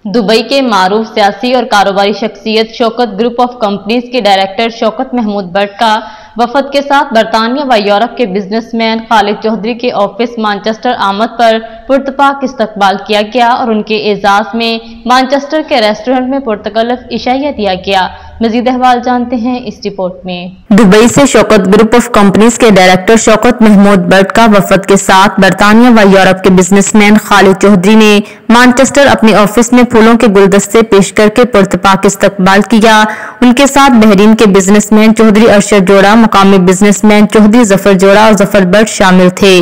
Dubai के मारूफ सियासी और कारोबारी शख्सियत शौकत ग्रुप ऑफ कंपनीज के डायरेक्टर शौकत महमूद भट्ट का वफद के साथ बरतानिया व यूरोप के बिजनेसमैन खालिद चौधरी के ऑफिस मैनचेस्टर आमद पर पुरतपाक इस्तकबाल किया गया और उनके एजाज में मैनचेस्टर के रेस्टोरेंट में पुरतकल्लफ इशाइया दिया गया। मजीद अहवाल जानते हैं इस रिपोर्ट में। दुबई से शौकत ग्रुप ऑफ कंपनीज के डायरेक्टर शौकत महमूद भट्ट का वफद के साथ बरतानिया व यूरोप के बिजनेसमैन खालिद चौधरी ने मैनचेस्टर अपने ऑफिस में फूलों के गुलदस्ते पेश करके पुरतपाक इस्तकबाल किया। उनके साथ बहरीन के बिजनेसमैन चौधरी अरशद जोड़ा, मुकामी बिजनेसमैन चौधरी जफर जोड़ा और जफर भट्ट शामिल थे।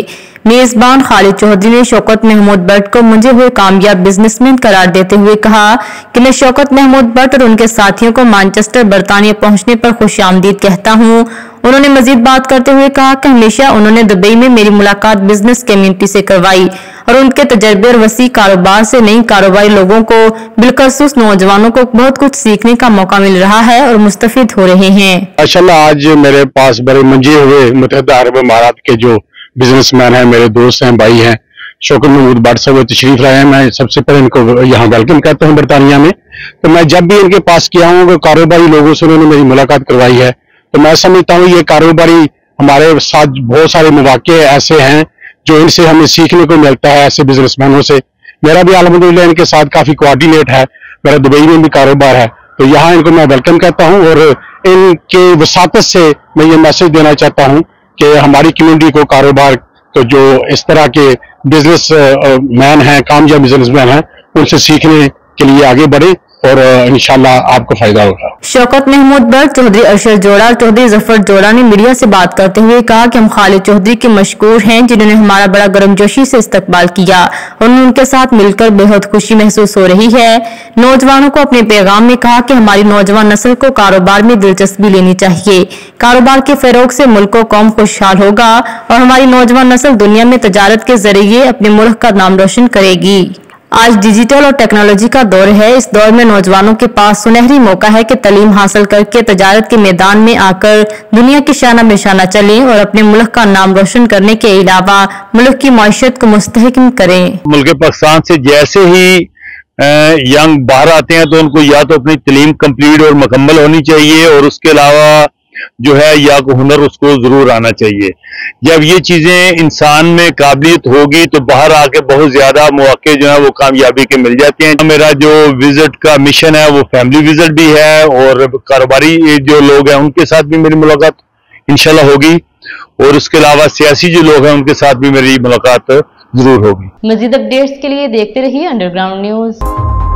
मेजबान खालिद चौधरी ने शौकत महमूद भट्ट को मुंजे हुए कामयाब बिजनेसमैन करार देते हुए कहा कि मैं शौकत महमूद भट्ट और उनके साथियों को मैनचेस्टर बरतानिया पहुंचने पर खुशामदीद कहता हूं। उन्होंने मजीद बात करते हुए कहा कि हमेशा उन्होंने दुबई में मेरी मुलाकात बिजनेस कम्युनिटी से करवाई और उनके तजर्बे और वसी कारोबार से नई कारोबारी लोगों को बिलखसूस नौजवानों को बहुत कुछ सीखने का मौका मिल रहा है और मुस्तफिद हो रहे हैं। माशाल्लाह आज मेरे पास बड़े मंजे हुए मुत्तहिदा अरब अमारात के जो बिजनेसमैन हैं, मेरे दोस्त हैं, भाई हैं, शौकत महमूद भट्ट साहब तशरीफ लाए हैं। मैं सबसे पहले इनको यहाँ वेलकम करता हूँ बरतानिया में। तो मैं जब भी इनके पास किया हूँ कारोबारी लोगों से उन्होंने मेरी मुलाकात करवाई है, तो मैं समझता हूँ ये कारोबारी हमारे साथ बहुत सारे मौके ऐसे हैं जो इनसे हमें सीखने को मिलता है, ऐसे बिजनेसमैनों से। मेरा भी अल्हम्दुलिल्लाह इनके साथ काफी कोऑर्डिनेट है, मेरा दुबई में भी कारोबार है, तो यहाँ इनको मैं वेलकम करता हूँ और इनके वसातत से मैं ये मैसेज देना चाहता हूँ कि हमारी कम्युनिटी को कारोबार तो जो इस तरह के बिजनेस मैन हैं, कामयाब बिजनेसमैन हैं, उनसे सीखने के लिए आगे बढ़े और इंशाल्लाह आपको फायदा होगा। शौकत महमूद भट्ट, चौधरी अरशद जोड़ा और चौधरी जफर जोड़ा ने मीडिया से बात करते हुए कहा कि हम खालिद चौधरी के मशकूर हैं जिन्होंने हमारा बड़ा गर्मजोशी से इस्तकबाल किया और उनके साथ मिलकर बेहद खुशी महसूस हो रही है। नौजवानों को अपने पैगाम में कहा कि हमारी नौजवान नस्ल को कारोबार में दिलचस्पी लेनी चाहिए। कारोबार के फरोग से मुल्क को कौम खुशहाल होगा और हमारी नौजवान नस्ल दुनिया में तजारत के जरिए अपने मुल्क का नाम रोशन करेगी। आज डिजिटल और टेक्नोलॉजी का दौर है। इस दौर में नौजवानों के पास सुनहरी मौका है कि तालीम हासिल करके तजारत के मैदान में आकर दुनिया की शाना बेशाना चलें और अपने मुल्क का नाम रोशन करने के अलावा मुल्क की मईशत को मुस्तहकम करें। मुल्क पाकिस्तान से जैसे ही यंग बाहर आते हैं तो उनको या तो अपनी तालीम कंप्लीट और मुकम्मल होनी चाहिए और उसके अलावा जो है या को हुनर उसको जरूर आना चाहिए। जब ये चीजें इंसान में काबिलियत होगी तो बाहर आके बहुत ज्यादा मौके जो है वो कामयाबी के मिल जाते हैं। मेरा जो विजिट का मिशन है वो फैमिली विजिट भी है और कारोबारी जो लोग हैं उनके साथ भी मेरी मुलाकात इंशाल्लाह होगी और उसके अलावा सियासी जो लोग हैं उनके साथ भी मेरी मुलाकात जरूर होगी। मजीद अपडेट्स के लिए देखते रहिए अंडरग्राउंड न्यूज।